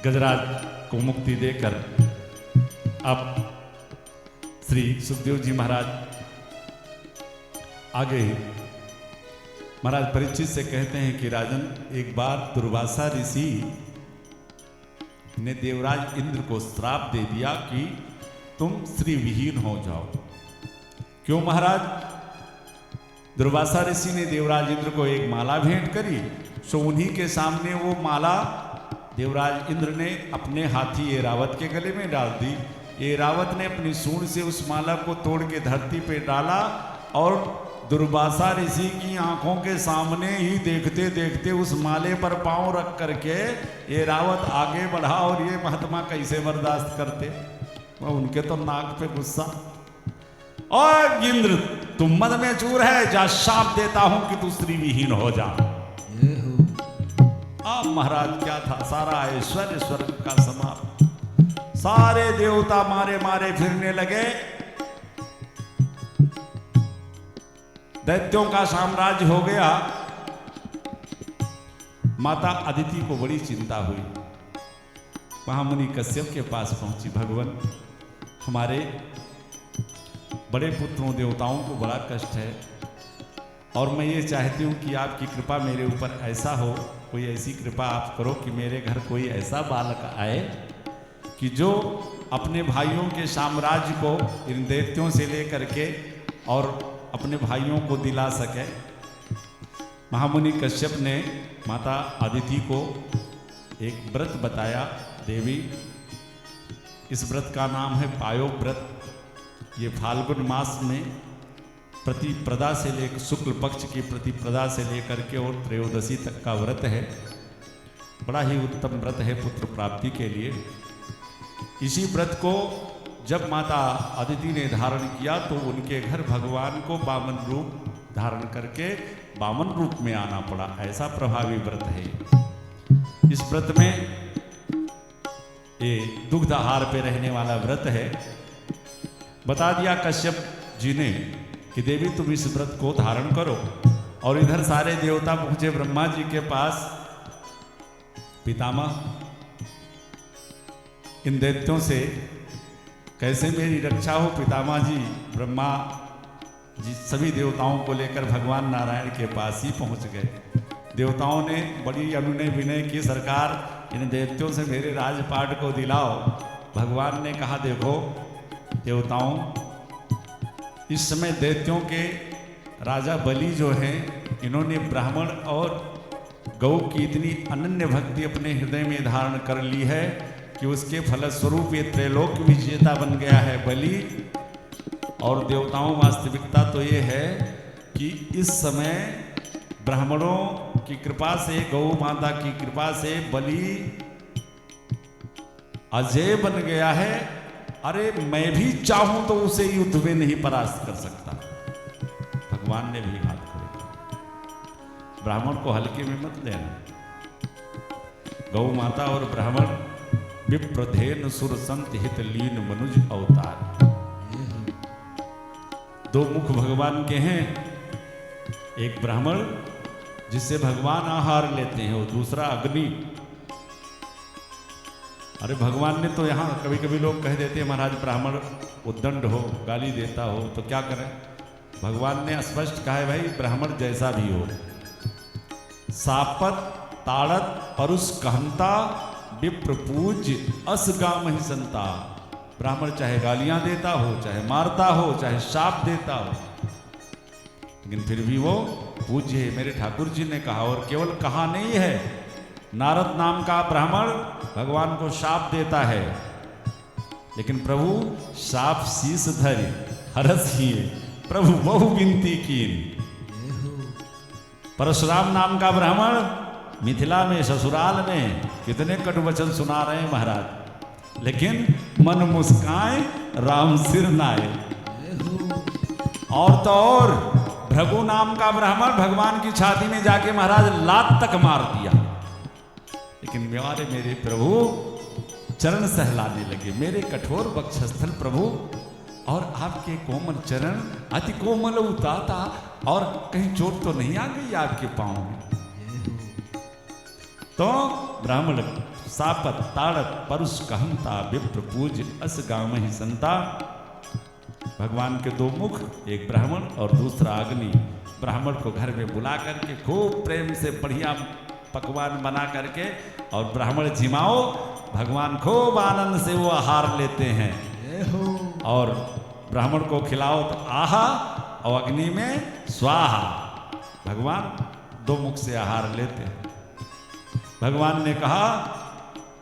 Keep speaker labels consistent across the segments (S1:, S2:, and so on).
S1: गजराज को मुक्ति देकर अब श्री सुखदेव जी महाराज आगे महाराज परीक्षित से कहते हैं कि राजन, एक बार दुर्वासा ऋषि ने देवराज इंद्र को श्राप दे दिया कि तुम श्री विहीन हो जाओ। क्यों महाराज? दुर्वासा ऋषि ने देवराज इंद्र को एक माला भेंट करी, सो उन्हीं के सामने वो माला देवराज इंद्र ने अपने हाथी ऐरावत के गले में डाल दी। ऐरावत ने अपनी सूंड से उस माला को तोड़ के धरती पे डाला और दुर्वासा ऋषि की आंखों के सामने ही देखते देखते उस माले पर पांव रख करके ऐरावत आगे बढ़ा। और ये महात्मा कैसे बर्दाश्त करते, उनके तो नाक पे गुस्सा। और इंद्र तुम मद में चूर है, जा शाप देता हूं कि तू स्त्री विहीन हो जा। अब महाराज क्या था, सारा ऐश्वर्य स्वर्ग का समाप्त। सारे देवता मारे मारे फिरने लगे, दैत्यों का साम्राज्य हो गया। माता अदिति को बड़ी चिंता हुई, महामुनि कश्यप के पास पहुंची। भगवान, हमारे बड़े पुत्रों देवताओं को बड़ा कष्ट है और मैं ये चाहती हूँ कि आपकी कृपा मेरे ऊपर ऐसा हो, कोई ऐसी कृपा आप करो कि मेरे घर कोई ऐसा बालक आए कि जो अपने भाइयों के साम्राज्य को इन दैत्यों से लेकर के और अपने भाइयों को दिला सके। महामुनि कश्यप ने माता अदिति को एक व्रत बताया। देवी, इस व्रत का नाम है पायो व्रत। ये फाल्गुन मास में प्रतिप्रदा से लेकर शुक्ल पक्ष की प्रतिप्रदा से लेकर के और त्रयोदशी तक का व्रत है। बड़ा ही उत्तम व्रत है पुत्र प्राप्ति के लिए। इसी व्रत को जब माता अदिति ने धारण किया तो उनके घर भगवान को वामन रूप धारण करके वामन रूप में आना पड़ा। ऐसा प्रभावी व्रत है। इस व्रत में ये दुग्ध आहार पे रहने वाला व्रत है। बता दिया कश्यप जी ने कि देवी तुम इस व्रत को धारण करो। और इधर सारे देवता पहुंचे ब्रह्मा जी के पास। पितामह, इन दैत्यों से कैसे मेरी रक्षा हो? पितामह जी, ब्रह्मा जी सभी देवताओं को लेकर भगवान नारायण के पास ही पहुंच गए। देवताओं ने बड़ी अनुनय विनय की, सरकार इन दैत्यों से मेरे राजपाट को दिलाओ। भगवान ने कहा, देखो देवताओं, इस समय दैत्यों के राजा बलि जो हैं, इन्होंने ब्राह्मण और गौ की इतनी अनन्य भक्ति अपने हृदय में धारण कर ली है कि उसके फलस्वरूप ये त्रैलोक विजेता बन गया है बलि। और देवताओं, वास्तविकता तो ये है कि इस समय ब्राह्मणों की कृपा से, गौ माता की कृपा से बलि अजय बन गया है। अरे मैं भी चाहूं तो उसे युद्ध में नहीं परास्त कर सकता। भगवान ने भी हाथ खड़े किए। ब्राह्मण को हल्के में मत लेना। गौ माता और ब्राह्मण विप्रधेन सुर संत हित लीन मनुज अवतार, दो मुख भगवान के हैं। एक ब्राह्मण जिससे भगवान आहार लेते हैं और दूसरा अग्नि। अरे भगवान ने तो यहाँ कभी कभी लोग कह देते हैं महाराज ब्राह्मण उद्दंड हो, गाली देता हो, तो क्या करें? भगवान ने स्पष्ट कहा है, भाई ब्राह्मण जैसा भी हो, सापत ताड़त परुष कहंता विप्र पूज्य असगाम ही संता। ब्राह्मण चाहे गालियां देता हो, चाहे मारता हो, चाहे शाप देता हो, लेकिन फिर भी वो पूज्य है। मेरे ठाकुर जी ने कहा, और केवल कहा नहीं है, नारद नाम का ब्राह्मण भगवान को शाप देता है, लेकिन प्रभु शाप शीस धरि हरस ही प्रभु बहु विनती कीन। परशुराम नाम का ब्राह्मण मिथिला में ससुराल में कितने कटु वचन सुना रहे हैं महाराज, लेकिन मन मुस्काए राम सिर नाए। और तो और भृगु नाम का ब्राह्मण भगवान की छाती में जाके महाराज लात तक मार दिया, लेकिन मेरे प्रभु चरण सहलाने लगे। मेरे कठोर वक्षस्थल प्रभु और आपके कोमल चरण अति कोमल उताता, और कहीं चोट तो नहीं आ गई आपके पांव में? तो ब्राह्मण सापत ताड़त परुष कहंता विप्र पूज अस गाम ही संता। भगवान के दो मुख, एक ब्राह्मण और दूसरा अग्नि। ब्राह्मण को घर में बुला करके खूब प्रेम से बढ़िया पकवान बना करके, और ब्राह्मण जिमाओ, भगवान खूब आनंद से वो आहार लेते हैं। और ब्राह्मण को खिलाओ तो आहा, और अग्नि में स्वाहा। भगवान दो मुख से आहार लेते हैं। भगवान ने कहा,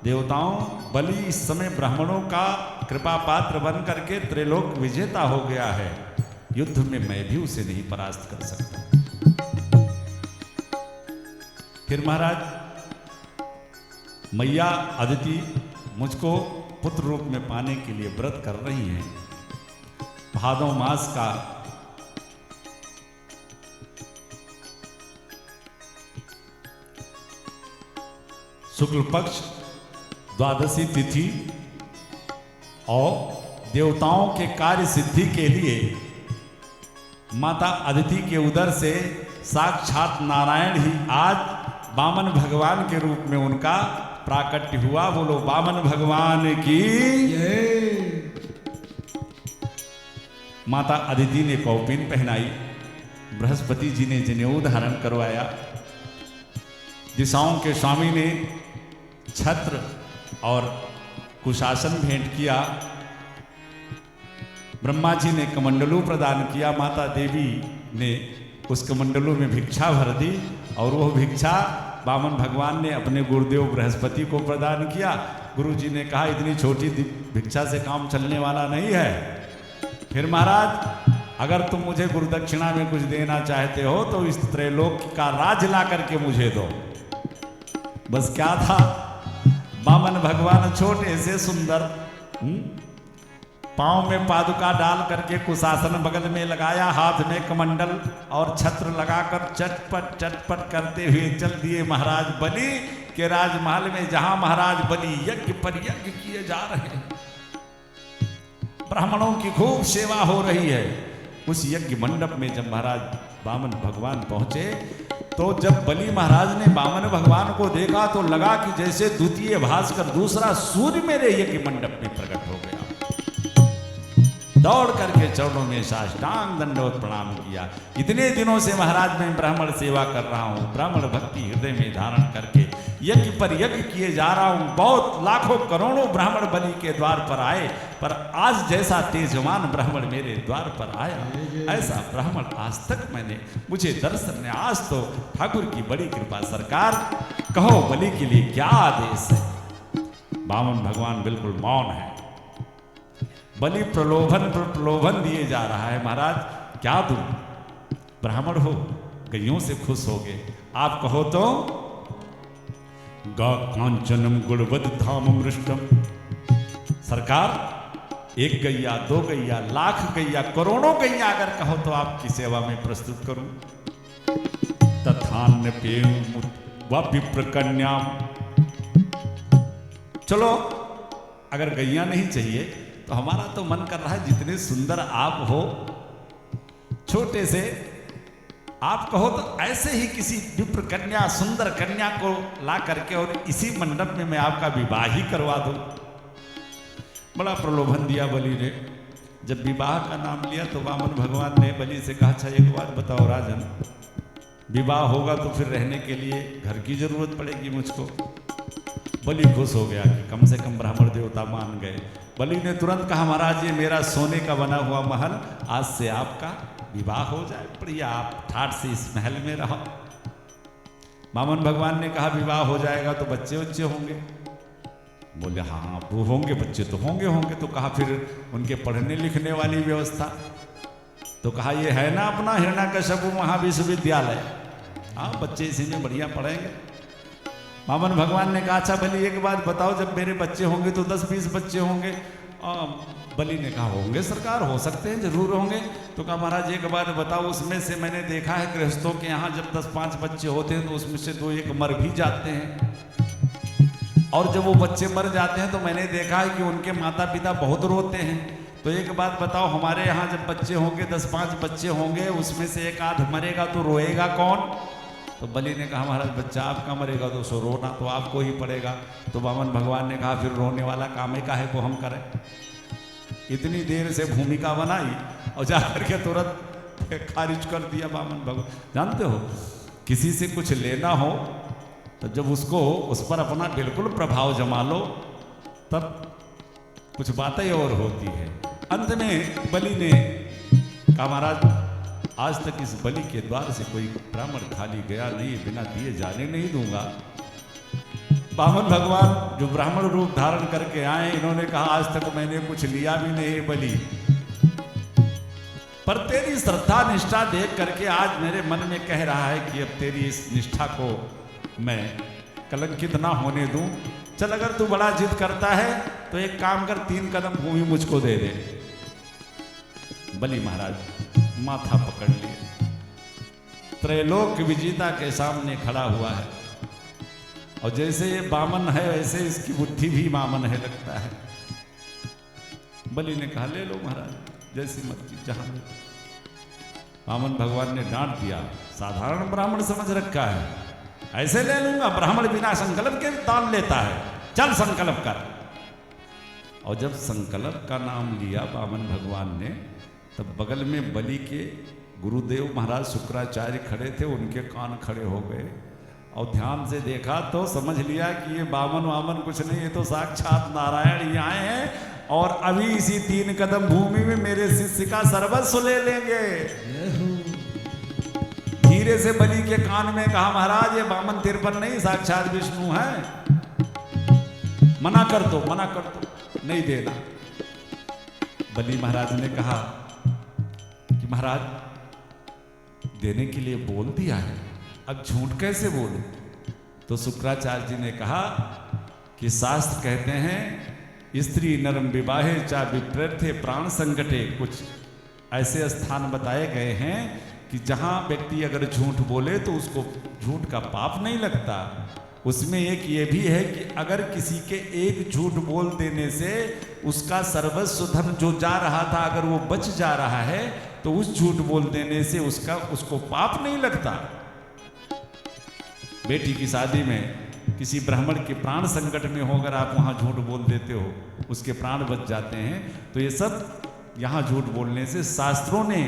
S1: देवताओं, बलि इस समय ब्राह्मणों का कृपा पात्र बन करके त्रिलोक विजेता हो गया है। युद्ध में मैं भी उसे नहीं परास्त कर सकता। फिर महाराज, मैया अदिति मुझको पुत्र रूप में पाने के लिए व्रत कर रही हैं। भादों मास का शुक्ल पक्ष द्वादशी तिथि और देवताओं के कार्य सिद्धि के लिए माता अदिति के उदर से साक्षात नारायण ही आज वामन भगवान के रूप में उनका प्राकट्य हुआ। बोलो वामन भगवान की। माता अदिति ने कौपीन पहनाई, बृहस्पति जी ने जनेऊ धारण करवाया, दिशाओं के स्वामी ने छत्र और कुशासन भेंट किया, ब्रह्मा जी ने कमंडलू प्रदान किया, माता देवी ने उस कमंडलू में भिक्षा भर दी, और वह भिक्षा वामन भगवान ने अपने गुरुदेव बृहस्पति को प्रदान किया। गुरु जी ने कहा, इतनी छोटी भिक्षा से काम चलने वाला नहीं है। फिर महाराज, अगर तुम मुझे गुरुदक्षिणा में कुछ देना चाहते हो तो इस त्रैलोक का राज ला करके मुझे दो। बस क्या था, वामन भगवान छोटे से सुंदर, पांव में पादुका डाल करके कुशासन बगल में लगाया, हाथ में कमंडल और छत्र लगाकर चटपट चटपट करते हुए चल दिए महाराज बलि के राजमहल में, जहां महाराज बलि यज्ञ पर यज्ञ किए जा रहे हैं। ब्राह्मणों की खूब सेवा हो रही है। उस यज्ञ मंडप में जब महाराज वामन भगवान पहुंचे, तो जब बलि महाराज ने वामन भगवान को देखा तो लगा कि जैसे द्वितीय भास्कर दूसरा सूर्य मेरे यज्ञ मंडप में प्रकट हो गया। दौड़ करके चरणों में साष्टांग दंडवत प्रणाम किया। इतने दिनों से महाराज मैं ब्राह्मण सेवा कर रहा हूँ, ब्राह्मण भक्ति हृदय में धारण करके यज्ञ पर यज्ञ किए जा रहा हूँ। बहुत लाखों करोड़ों ब्राह्मण बलि के द्वार पर आए, पर आज जैसा तेजवान ब्राह्मण मेरे द्वार पर आया, ऐसा ब्राह्मण आज तक मुझे दर्शन ने। आज तो ठाकुर की बड़ी कृपा। सरकार, कहो बलि के लिए क्या आदेश है? वामन भगवान बिल्कुल मौन है। बलि प्रलोभन पर प्रलोभन दिए जा रहा है। महाराज क्या दूं? ब्राह्मण हो, गैयों से खुश हो गए, आप कहो तो। गा कांचनम गुणवद धाम मृष्टम। सरकार, एक गैया, दो गैया, लाख गैया, करोड़ों गैया अगर कहो तो आपकी सेवा में प्रस्तुत करूं। तथान्य पेय व विप्र कन्याम। चलो, अगर गैया नहीं चाहिए तो हमारा तो मन कर रहा है, जितने सुंदर आप हो, छोटे से आप कहो तो ऐसे ही किसी विप्र कन्या, सुंदर कन्या को ला करके और इसी मंडप में मैं आपका विवाह ही करवा दूं। बड़ा प्रलोभन दिया बलि ने। जब विवाह का नाम लिया तो वामन भगवान ने बलि से कहा, अच्छा एक बात बताओ राजन, विवाह होगा तो फिर रहने के लिए घर की जरूरत पड़ेगी मुझको। बलि खुश हो गया कि कम से कम ब्राह्मण देवता मान गए। बलि ने तुरंत कहा, महाराज ये मेरा सोने का बना हुआ महल, आज से आपका विवाह हो जाए, बढ़िया आप ठाठ से इस महल में रहो। वामन भगवान ने कहा, विवाह हो जाएगा तो बच्चे बच्चे होंगे? बोले हाँ वो होंगे, बच्चे तो होंगे होंगे। तो कहा फिर उनके पढ़ने लिखने वाली व्यवस्था? तो कहा ये है ना अपना हिरण्यकश्यप महाविश्वविद्यालय, हाँ बच्चे इसी में बढ़िया पढ़ेंगे। वामन भगवान ने कहा, अच्छा बलि एक बात बताओ, जब मेरे बच्चे होंगे तो 10-20 बच्चे होंगे? बलि ने कहा होंगे सरकार, हो सकते हैं, जरूर होंगे। तो कहा महाराज एक बात बताओ, उसमें से मैंने देखा है गृहस्थों के यहाँ जब 10-5 बच्चे होते हैं तो उसमें से 2-1 मर भी जाते हैं, और जब वो बच्चे मर जाते हैं तो मैंने देखा है कि उनके माता पिता बहुत रोते हैं। तो एक बात बताओ, हमारे यहाँ जब बच्चे होंगे 10-5 बच्चे होंगे, उसमें से एक आध मरेगा तो रोएगा कौन? तो बलि ने कहा महाराज बच्चा आपका मरेगा तो सो रोना तो आपको ही पड़ेगा। तो वामन भगवान ने कहा फिर रोने वाला काम है काहे को हम करें। इतनी देर से भूमिका बनाई और जाकर के तुरंत खारिज कर दिया वामन भगवान। जानते हो किसी से कुछ लेना हो तो जब उसको उस पर अपना बिल्कुल प्रभाव जमा लो तब कुछ बातें और होती है। अंत में बलि ने कहा महाराज आज तक इस बलि के द्वार से कोई ब्राह्मण खाली गया नहीं, बिना दिए जाने नहीं दूंगा। वामन भगवान जो ब्राह्मण रूप धारण करके आए, इन्होंने कहा आज तक मैंने कुछ लिया भी नहीं बलि, पर तेरी श्रद्धा निष्ठा देख करके आज मेरे मन में कह रहा है कि अब तेरी इस निष्ठा को मैं कलंकित ना होने दूं। चल अगर तू बड़ा जिद करता है तो एक काम कर 3 कदम भूमि मुझको दे दे। बलि महाराज माथा पकड़ लिए, त्रैलोक विजेता के सामने खड़ा हुआ है और जैसे ये वामन है वैसे इसकी बुद्धि भी वामन है लगता है। बलि ने कहा ले लो महाराज जैसी मर्जी जहां ले। वामन भगवान ने डांट दिया, साधारण ब्राह्मण समझ रखा है, ऐसे ले लूंगा? ब्राह्मण बिना संकल्प के दान लेता है, चल संकल्प कर। और जब संकल्प का नाम लिया वामन भगवान ने तब बगल में बलि के गुरुदेव महाराज शुक्राचार्य खड़े थे, उनके कान खड़े हो गए और ध्यान से देखा तो समझ लिया कि ये वामन कुछ नहीं, ये तो साक्षात नारायण ही आए हैं और अभी इसी 3 कदम भूमि में मेरे शिष्य का सर्वस्व ले लेंगे। धीरे से बलि के कान में कहा महाराज ये वामन तिरपन नहीं साक्षात विष्णु है, मना कर दो नहीं देना। बलि महाराज ने कहा कि महाराज देने के लिए बोल दिया है, अब झूठ कैसे बोलूं? तो शुक्राचार्य जी ने कहा कि शास्त्र कहते हैं स्त्री नरम विवाहे चा विप्रथे प्राण संकटे, कुछ ऐसे स्थान बताए गए हैं कि जहां व्यक्ति अगर झूठ बोले तो उसको झूठ का पाप नहीं लगता। उसमें एक ये भी है कि अगर किसी के एक झूठ बोल देने से उसका सर्वस्व धन जो जा रहा था अगर वो बच जा रहा है तो उस झूठ बोल देने से उसको पाप नहीं लगता। बेटी की शादी में किसी ब्राह्मण के प्राण संकट में हो अगर आप वहां झूठ बोल देते हो उसके प्राण बच जाते हैं। तो ये सब यहां झूठ बोलने से शास्त्रों ने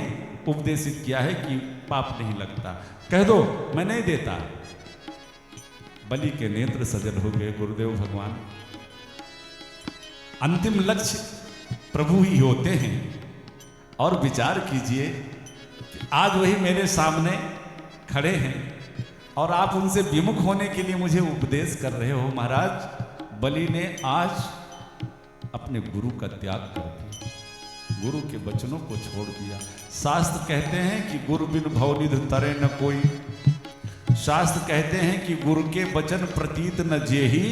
S1: उपदेशित किया है कि पाप नहीं लगता। कह दो मैं नहीं देता। बलि के नेत्र सजल हो गए। गुरुदेव भगवान अंतिम लक्ष्य प्रभु ही होते हैं। और विचार कीजिए कि आज वही मेरे सामने खड़े हैं और आप उनसे विमुख होने के लिए मुझे उपदेश कर रहे हो। महाराज बलि ने आज अपने गुरु का त्याग कर दिया, गुरु के वचनों को छोड़ दिया। शास्त्र कहते हैं कि गुरु बिन भवनिधि तरे न कोई। शास्त्र कहते हैं कि गुरु के वचन प्रतीत न जेहि,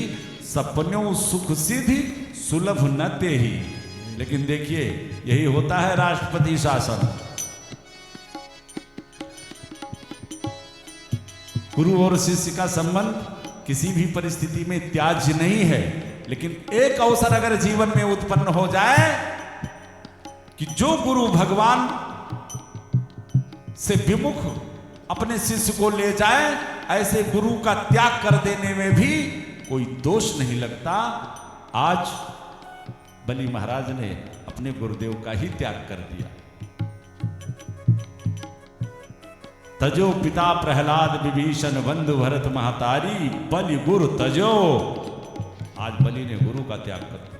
S1: सपनों सुख सिद्धि सुलभ न तेहि। लेकिन देखिए यही होता है राष्ट्रपति शासन। गुरु और शिष्य का संबंध किसी भी परिस्थिति में त्याज्य नहीं है। लेकिन एक अवसर अगर जीवन में उत्पन्न हो जाए कि जो गुरु भगवान से विमुख अपने शिष्य को ले जाए, ऐसे गुरु का त्याग कर देने में भी कोई दोष नहीं लगता। आज बलि महाराज ने अपने गुरुदेव का ही त्याग कर दिया। तजो पिता प्रहलाद विभीषण बंधु भरत महतारी, बलि गुरु तजो। आज बलि ने गुरु का त्याग कर दिया।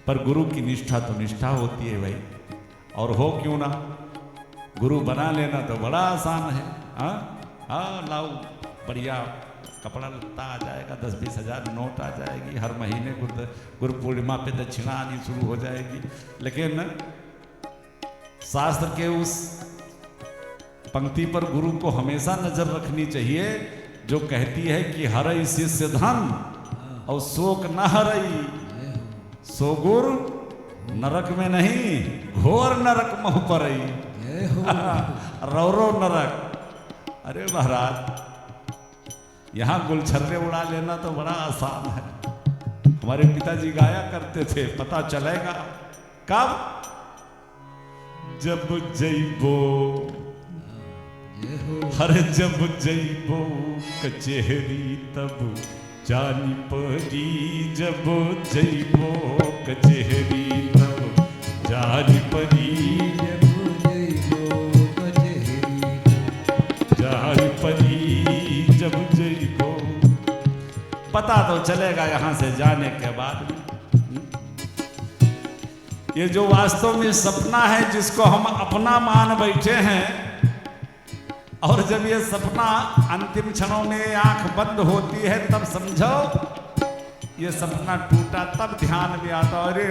S1: पर गुरु की निष्ठा तो निष्ठा होती है भाई, और हो क्यों ना। गुरु बना लेना तो बड़ा आसान है। हाँ लाओ बढ़िया कपड़ा लत्ता आ जाएगा, 10-20 हज़ार नोट आ जाएगी, हर महीने गुरु पूर्णिमा पे दक्षिणा आनी शुरू हो जाएगी। लेकिन शास्त्र के उस पंक्ति पर गुरु को हमेशा नजर रखनी चाहिए जो कहती है कि हरई शिष्य धन और शोक न हरई, सो गुरु नरक में नहीं घोर नरक मोह परई। रौरो नरक। अरे महाराज यहां गुलछर्रे उड़ा लेना तो बड़ा आसान है। हमारे पिताजी गाया करते थे, पता चलेगा कब? जब जइबो, हर जब जइबो कचहरी तब जानी पड़ी, जब जइबो कचहरी तब जानी पड़ी, जानी पड़ी जब जइबो। पता तो चलेगा यहाँ से जाने के बाद। ये जो वास्तव में सपना है जिसको हम अपना मान बैठे हैं, और जब ये सपना अंतिम क्षणों में आंख बंद होती है तब समझो ये सपना टूटा। तब ध्यान में आता, अरे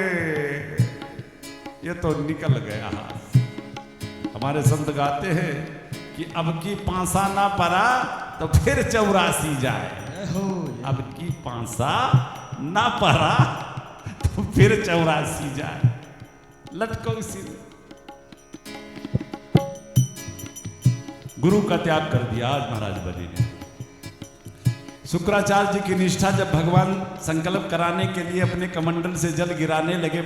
S1: ये तो निकल गया हाथ। हमारे संत गाते हैं कि अब की पांसा ना पड़ा तो फिर 84 जाए, अब की पांसा ना पड़ा तो फिर 84 जाए। लटको इसी में। गुरु का त्याग कर दिया आज महाराज बलि ने। शुक्राचार्य जी की निष्ठा, जब भगवान संकल्प कराने के लिए अपने कमंडल से जल गिराने लगे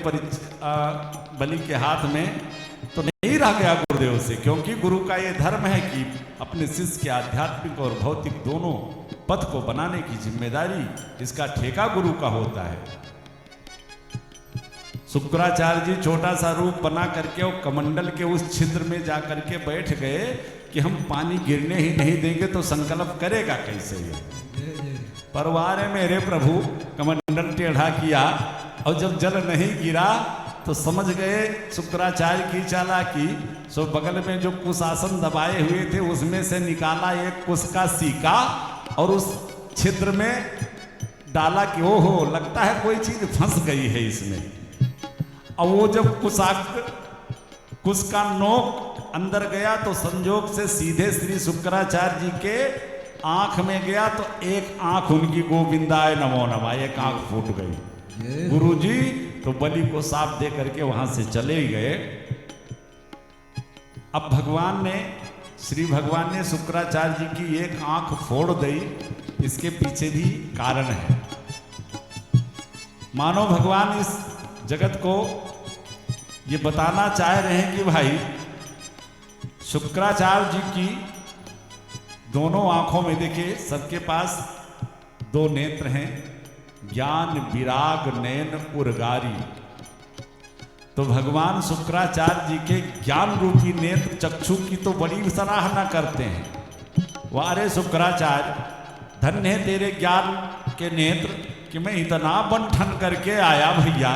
S1: बलि के हाथ में, तो नहीं रह गया गुरुदेव से, क्योंकि गुरु का ये धर्म है कि अपने शिष्य के आध्यात्मिक और भौतिक दोनों पथ को बनाने की जिम्मेदारी, इसका ठेका गुरु का होता है। शुक्राचार्य जी छोटा सा रूप बना करके और कमंडल के उस छिद्र में जाकर के बैठ गए कि हम पानी गिरने ही नहीं देंगे तो संकल्प करेगा कैसे ये। परवारे मेरे प्रभु कमंडल टेढ़ा किया और जब जल नहीं गिरा तो समझ गए शुक्राचार्य की चालाकी। सो बगल में जो कुशासन दबाए हुए थे उसमें से निकाला एक कुश का सीका और उस छिद्र में डाला कि ओहो लगता है कोई चीज फंस गई है इसमें। और वो जब कुश का नोक अंदर गया तो संजोग से सीधे श्री शुक्राचार्य जी के आंख में गया, तो एक आंख उनकी गोविंदाय नमो नमः, एक आंख फूट गई। गुरुजी तो बलि को साफ दे करके वहां से चले गए। अब श्री भगवान ने शुक्राचार्य जी की एक आंख फोड़ दी, इसके पीछे भी कारण है। मानो भगवान इस जगत को ये बताना चाह रहे हैं कि भाई शुक्राचार्य जी की दोनों आंखों में देखिए सबके पास दो नेत्र हैं, ज्ञान विराग नयन उर्गारी। तो भगवान शुक्राचार्य जी के ज्ञान रूपी नेत्र चक्षु की तो बड़ी सराहना करते हैं। वारे शुक्राचार्य धन्य है तेरे ज्ञान के नेत्र कि मैं इतना बंठन करके आया भैया,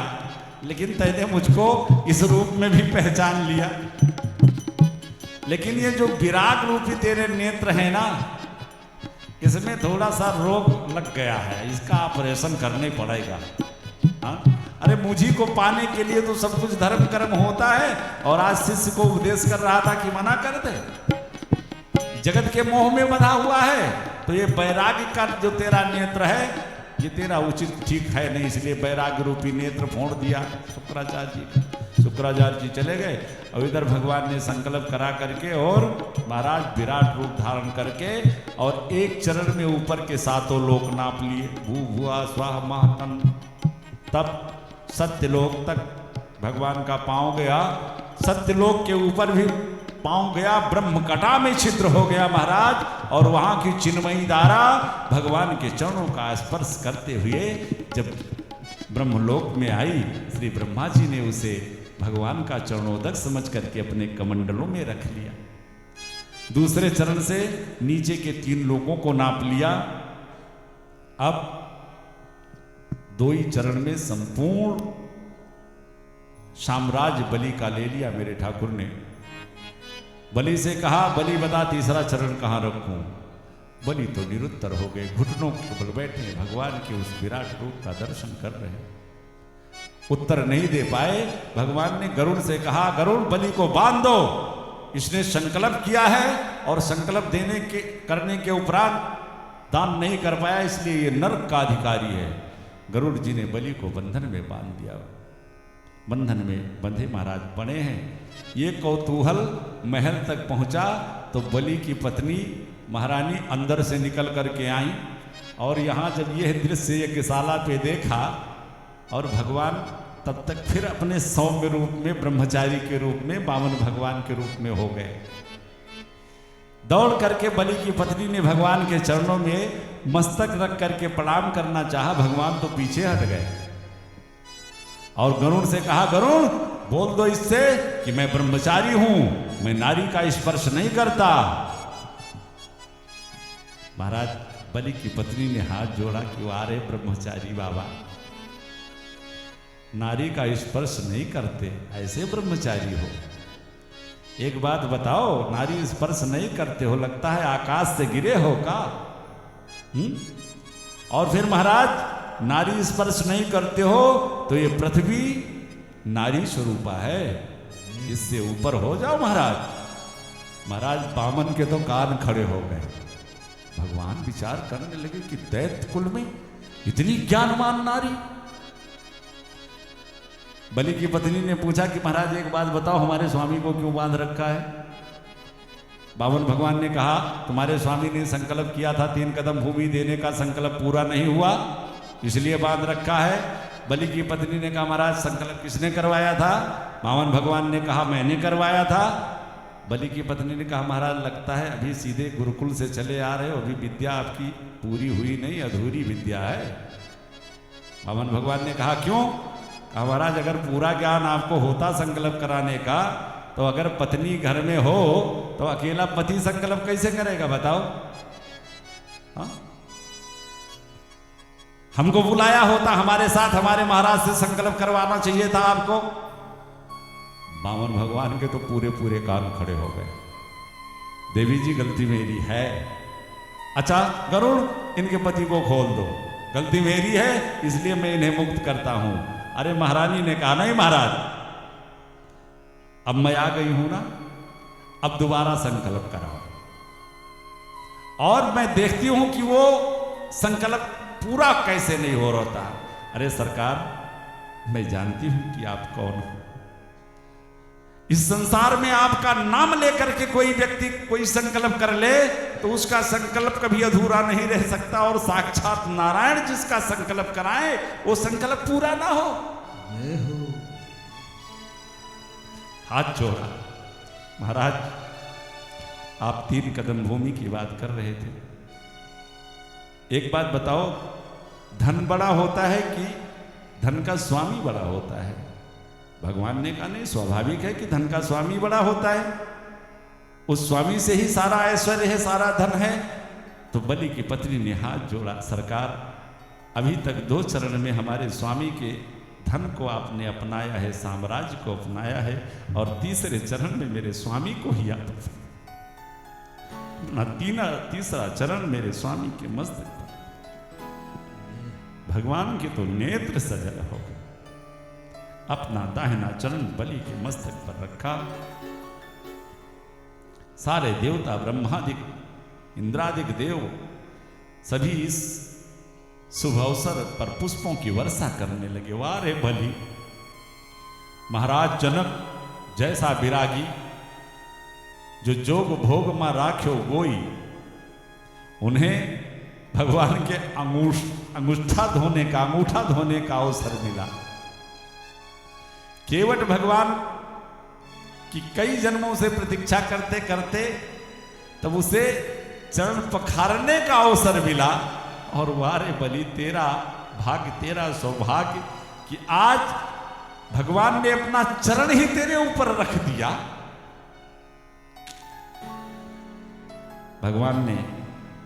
S1: लेकिन तैने मुझको इस रूप में भी पहचान लिया। लेकिन ये जो विराग रूपी तेरे नेत्र है ना, इसमें थोड़ा सा रोग लग गया है, इसका ऑपरेशन करने पड़ेगा। हाँ? अरे मुझी को पाने के लिए तो सब कुछ धर्म कर्म होता है, और आज शिष्य को उपदेश कर रहा था कि मना कर दे, जगत के मोह में बंधा हुआ है। तो ये वैराग्य का जो तेरा नेत्र है ये तेरा उचित ठीक है नहीं, इसलिए वैराग्य रूपी नेत्र फोड़ दिया शुक्राचार्य जी का। शुक्राचार्य जी चले गए और इधर भगवान ने संकल्प करा करके और महाराज विराट रूप धारण करके और एक चरण में ऊपर के सातों लोक नाप लिए, भू भुआ स्वाहा महातन। तब सत्यलोक तक भगवान का पांव गया, सत्यलोक के ऊपर भी पांव गया, ब्रह्मकटा में छिद्र हो गया महाराज, और वहां की चिन्मयी धारा भगवान के चरणों का स्पर्श करते हुए जब ब्रह्मलोक में आई, श्री ब्रह्मा जी ने उसे भगवान का चरणोदक समझ करके अपने कमंडलों में रख लिया। दूसरे चरण से नीचे के 3 लोकों को नाप लिया। अब 2 ही चरण में संपूर्ण साम्राज्य बलि का ले लिया मेरे ठाकुर ने। बलि से कहा, बलि बता तीसरा चरण कहाँ रखूं। बलि तो निरुत्तर हो गए, घुटनों के बल बैठे भगवान के उस विराट रूप का दर्शन कर रहे। उत्तर नहीं दे पाए। भगवान ने गरुड़ से कहा, गरुड़ बलि को बांध दो, इसने संकल्प किया है और संकल्प करने के उपरांत दान नहीं कर पाया, इसलिए ये नरक का अधिकारी है। गरुड़ जी ने बलि को बंधन में बांध दिया। बंधन में बंधे महाराज बने हैं। ये कौतूहल महल तक पहुंचा तो बलि की पत्नी महारानी अंदर से निकल करके आई, और यहाँ जब यह दृश्य यज्ञशाला पे देखा और भगवान तब तक फिर अपने सौम्य रूप में, ब्रह्मचारी के रूप में, वामन भगवान के रूप में हो गए। दौड़ करके बलि की पत्नी ने भगवान के चरणों में मस्तक रख करके प्रणाम करना चाहा, भगवान तो पीछे हट गए और गरुड़ से कहा, गरुड़ बोल दो इससे कि मैं ब्रह्मचारी हूं, मैं नारी का स्पर्श नहीं करता। महाराज बलि की पत्नी ने हाथ जोड़ा कि वारे ब्रह्मचारी बाबा, नारी का स्पर्श नहीं करते, ऐसे ब्रह्मचारी हो? एक बात बताओ, नारी स्पर्श नहीं करते हो, लगता है आकाश से गिरे हो का? और फिर महाराज नारी स्पर्श नहीं करते हो तो ये पृथ्वी नारी स्वरूपा है, इससे ऊपर हो जाओ महाराज। महाराज वामन के तो कान खड़े हो गए। भगवान विचार करने लगे कि दैत्य कुल में इतनी ज्ञानवान नारी। बलि की पत्नी ने पूछा कि महाराज एक बात बताओ, हमारे स्वामी को क्यों बांध रखा है? वामन भगवान ने कहा, तुम्हारे स्वामी ने संकल्प किया था 3 कदम भूमि देने का, संकल्प पूरा नहीं हुआ इसलिए बांध रखा है। बलि की पत्नी ने कहा, महाराज संकल्प किसने करवाया था? वामन भगवान ने कहा, मैंने करवाया था। बलि की पत्नी ने कहा, महाराज लगता है अभी सीधे गुरुकुल से चले आ रहे हो, अभी विद्या आपकी पूरी हुई नहीं, अधूरी विद्या है। वामन भगवान ने कहा, क्यों? कहा, महाराज अगर पूरा ज्ञान आपको होता संकल्प कराने का, तो अगर पत्नी घर में हो तो अकेला पति संकल्प कैसे करेगा बताओ? हा? हमको बुलाया होता, हमारे साथ हमारे महाराज से संकल्प करवाना चाहिए था आपको। वामन भगवान के तो पूरे पूरे कान खड़े हो गए। देवी जी गलती मेरी है। अच्छा गरुड़, इनके पति को खोल दो, गलती मेरी है इसलिए मैं इन्हें मुक्त करता हूं। अरे महारानी ने कहा, नहीं महाराज, अब मैं आ गई हूं ना, अब दोबारा संकल्प कराओ और मैं देखती हूं कि वो संकल्प पूरा कैसे नहीं हो रहा था। अरे सरकार, मैं जानती हूं कि आप कौन हो। इस संसार में आपका नाम लेकर के कोई व्यक्ति कोई संकल्प कर ले तो उसका संकल्प कभी अधूरा नहीं रह सकता, और साक्षात नारायण जिसका संकल्प कराए वो संकल्प पूरा ना हो। हाथ जोड़ा। महाराज आप 3 कदम भूमि की बात कर रहे थे, एक बात बताओ, धन बड़ा होता है कि धन का स्वामी बड़ा होता है? भगवान ने कहा, नहीं, स्वाभाविक है कि धन का स्वामी बड़ा होता है, उस स्वामी से ही सारा ऐश्वर्य है, सारा धन है। तो बलि की पत्नी ने हाथ जोड़ा, सरकार अभी तक 2 चरण में हमारे स्वामी के धन को आपने अपनाया है, साम्राज्य को अपनाया है, और तीसरे चरण में मेरे स्वामी को ही आप तीसरा चरण मेरे स्वामी के मस्तक पर। भगवान के तो नेत्र सजल हो गए। अपना दाहिना चरण बलि के मस्तक पर रखा। सारे देवता, ब्रह्मादिक, इंद्रादिक देव सभी इस शुभ अवसर पर पुष्पों की वर्षा करने लगे। वाह रे बलि, महाराज जनक जैसा विरागी, जो जोग भोग में राख्यो गोई, उन्हें भगवान के अंगूठा धोने का अवसर मिला। केवट भगवान की कई जन्मों से प्रतीक्षा करते करते तब उसे चरण पखारने का अवसर मिला, और वारे बलि तेरा भाग्य, तेरा सौभाग्य कि आज भगवान ने अपना चरण ही तेरे ऊपर रख दिया। भगवान ने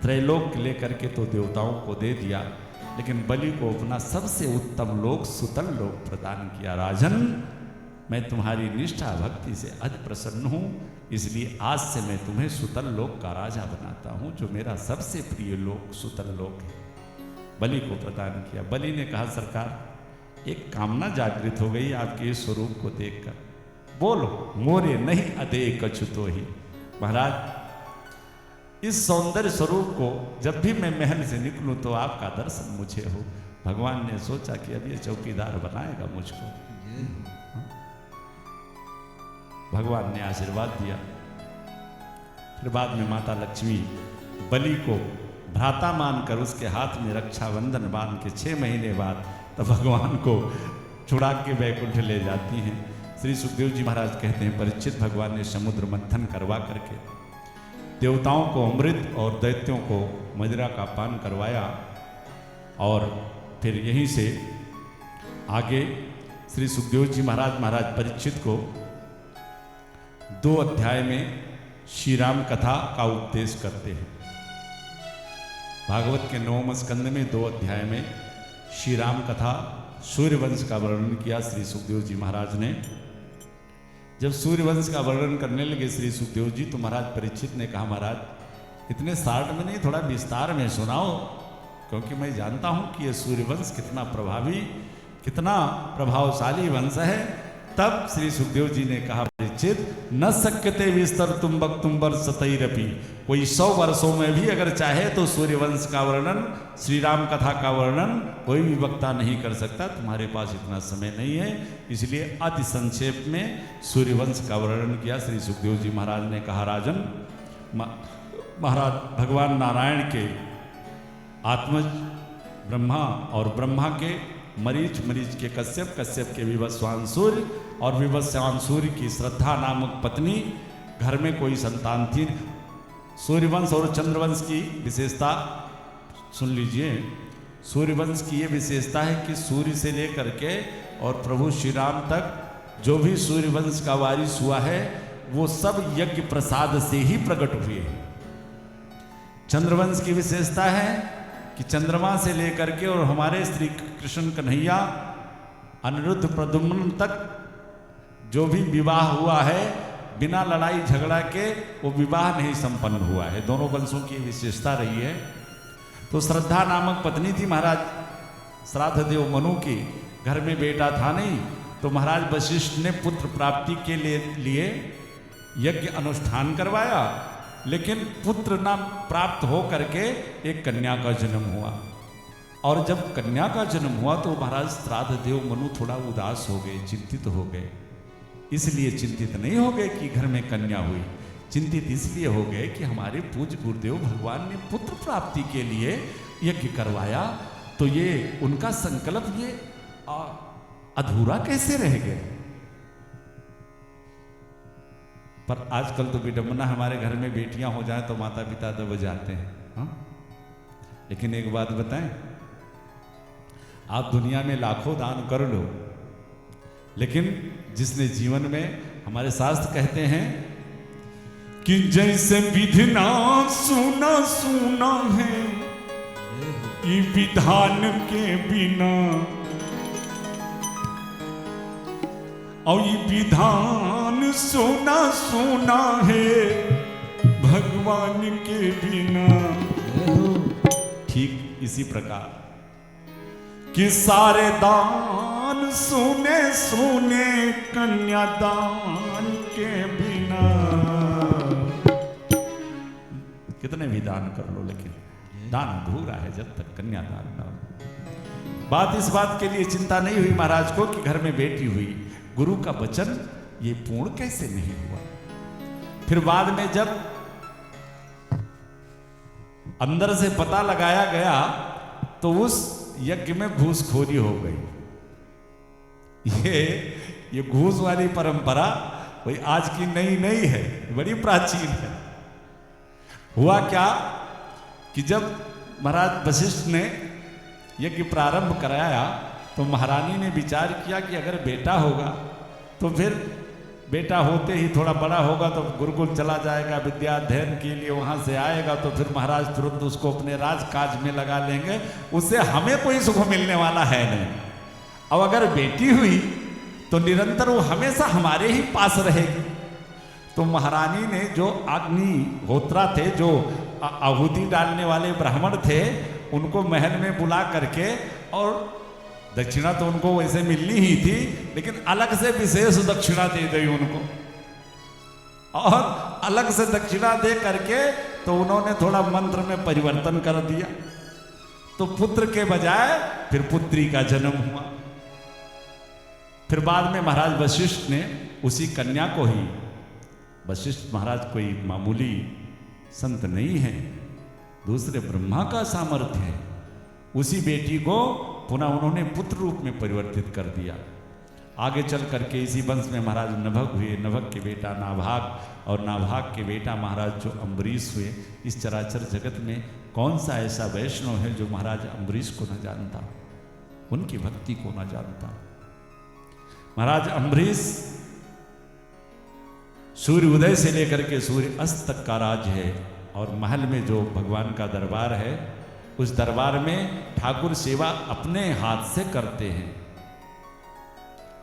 S1: त्रैलोक लेकर के तो देवताओं को दे दिया, लेकिन बलि को अपना सबसे उत्तम लोक, सुतल लोक प्रदान किया। राजन, मैं तुम्हारी निष्ठा भक्ति से अति प्रसन्न हूं, इसलिए आज से मैं तुम्हें सुतल लोक का राजा बनाता हूं, जो मेरा सबसे प्रिय लोक सुतल लोक है। बलि को प्रदान किया। बलि ने कहा, सरकार एक कामना जागृत हो गई आपके इस स्वरूप को देखकर, बोलो मोरे नहीं अदेख अछूतो ही। महाराज इस सौंदर्य स्वरूप को जब भी मैं महल से निकलूं तो आपका दर्शन मुझे हो। भगवान ने सोचा कि अब ये चौकीदार बनाएगा मुझको। भगवान ने आशीर्वाद दिया। फिर बाद में माता लक्ष्मी बलि को भ्राता मानकर उसके हाथ में रक्षाबंधन बांध के 6 महीने बाद तो भगवान को छुड़ा के वैकुंठ ले जाती हैं। श्री सुखदेव जी महाराज कहते हैं, परीक्षित भगवान ने समुद्र मंथन करवा करके देवताओं को अमृत और दैत्यों को मदिरा का पान करवाया। और फिर यहीं से आगे श्री सुखदेव जी महाराज परीक्षित को 2 अध्याय में श्री राम कथा का उपदेश करते हैं। भागवत के 9वें स्कंद में 2 अध्याय में श्री राम कथा सूर्यवंश का वर्णन किया श्री सुखदेव जी महाराज ने। जब सूर्यवंश का वर्णन करने लगे श्री सुखदेव जी, तो महाराज परीक्षित ने कहा, महाराज इतने शार्ट में नहीं, थोड़ा विस्तार में सुनाओ, क्योंकि मैं जानता हूं कि यह सूर्यवंश कितना प्रभावी, कितना प्रभावशाली वंश है। तब श्री सुखदेव जी ने कहा, परीक्षित न सक्यते विस्तर तुम वक्तुम वर्षतैरपि, कोई 100 वर्षों में भी अगर चाहे तो सूर्यवंश का वर्णन, श्री राम कथा का वर्णन कोई भी वक्ता नहीं कर सकता। तुम्हारे पास इतना समय नहीं है, इसलिए अति संक्षेप में सूर्यवंश का वर्णन किया। श्री सुखदेव जी महाराज ने कहा, राजन, महाराज भगवान नारायण के आत्मज ब्रह्मा और ब्रह्मा के मरीच, मरीच के कश्यप, कश्यप के विवस्वान सूर्य और विवस्वान सूर्य की श्रद्धा नामक पत्नी, घर में कोई संतान थी। सूर्यवंश और चंद्रवंश की विशेषता सुन लीजिए। सूर्यवंश की ये विशेषता है कि सूर्य से लेकर के और प्रभु श्री राम तक जो भी सूर्यवंश का वारिस हुआ है वो सब यज्ञ प्रसाद से ही प्रकट हुए हैं। चंद्रवंश की विशेषता है कि चंद्रमा से लेकर के और हमारे श्री कृष्ण कन्हैया अनिरुद्ध प्रद्युम्न तक जो भी विवाह हुआ है, बिना लड़ाई झगड़ा के वो विवाह नहीं संपन्न हुआ है। दोनों वंशों की विशेषता रही है। तो श्रद्धा नामक पत्नी थी महाराज श्राद्ध देव मनु की, घर में बेटा था नहीं, तो महाराज वशिष्ठ ने पुत्र प्राप्ति के लिए यज्ञ अनुष्ठान करवाया, लेकिन पुत्र ना प्राप्त हो करके एक कन्या का जन्म हुआ। और जब कन्या का जन्म हुआ तो महाराज श्राद्ध देव मनु थोड़ा उदास हो गए, चिंतित हो गए। इसलिए चिंतित नहीं हो गए कि घर में कन्या हुई, चिंतित इसलिए हो गए कि हमारे पूज्य गुरुदेव भगवान ने पुत्र प्राप्ति के लिए यज्ञ करवाया, तो ये उनका संकल्प ये अधूरा कैसे रह गया। पर आजकल तो विडंबना, हमारे घर में बेटियां हो जाए तो माता पिता दब जाते हैं। हाँ? लेकिन एक बात बताएं, आप दुनिया में लाखों दान कर लो, लेकिन जिसने जीवन में, हमारे शास्त्र कहते हैं कि जैसे विधना सुना सुना है ये विधान के बिना, और ये विधान सुना सुना है भगवान के बिना। ठीक इसी प्रकार कि सारे दान सुने सुने कन्यादान के बिना। कितने भी दान कर लो, लेकिन दान अधूरा है जब तक कन्यादान ना हो। बात इस बात के लिए चिंता नहीं हुई महाराज को कि घर में बेटी हुई, गुरु का वचन ये पूर्ण कैसे नहीं हुआ। फिर बाद में जब अंदर से पता लगाया गया तो उस यज्ञ में घूसखोरी हो गई। ये घूस वाली परंपरा कोई आज की नई नहीं है, बड़ी प्राचीन है। हुआ क्या कि जब महाराज वशिष्ठ ने यज्ञ प्रारंभ कराया तो महारानी ने विचार किया कि अगर बेटा होगा तो फिर बेटा होते ही थोड़ा बड़ा होगा तो गुरुकुल चला जाएगा, विद्या अध्ययन के लिए वहाँ से आएगा, तो फिर महाराज तुरंत उसको अपने राजकाज में लगा लेंगे, उससे हमें कोई सुख मिलने वाला है नहीं। अब अगर बेटी हुई तो निरंतर वो हमेशा हमारे ही पास रहेगी। तो महारानी ने जो अग्निहोत्रा थे, जो आहुति डालने वाले ब्राह्मण थे, उनको महल में बुला करके, और दक्षिणा तो उनको वैसे मिलनी ही थी, लेकिन अलग से विशेष दक्षिणा दे दी उनको, और अलग से दक्षिणा दे करके तो उन्होंने थोड़ा मंत्र में परिवर्तन कर दिया। तो पुत्र के बजाय फिर पुत्री का जन्म हुआ। फिर बाद में महाराज वशिष्ठ ने उसी कन्या को ही, वशिष्ठ महाराज कोई मामूली संत नहीं है, दूसरे ब्रह्मा का सामर्थ्य है, उसी बेटी को पुनः उन्होंने पुत्र रूप में परिवर्तित कर दिया। आगे चल करके इसी वंश में महाराज नभग हुए, नभग के बेटा नाभाग और नाभाग के बेटा महाराज जो अम्बरीश हुए। इस चराचर जगत में कौन सा ऐसा वैष्णव है जो महाराज अम्बरीश को न जानता, उनकी भक्ति को न जानता। महाराज अम्बरीश सूर्य उदय से लेकर के सूर्य अस्त तक का राज है, और महल में जो भगवान का दरबार है उस दरबार में ठाकुर सेवा अपने हाथ से करते हैं।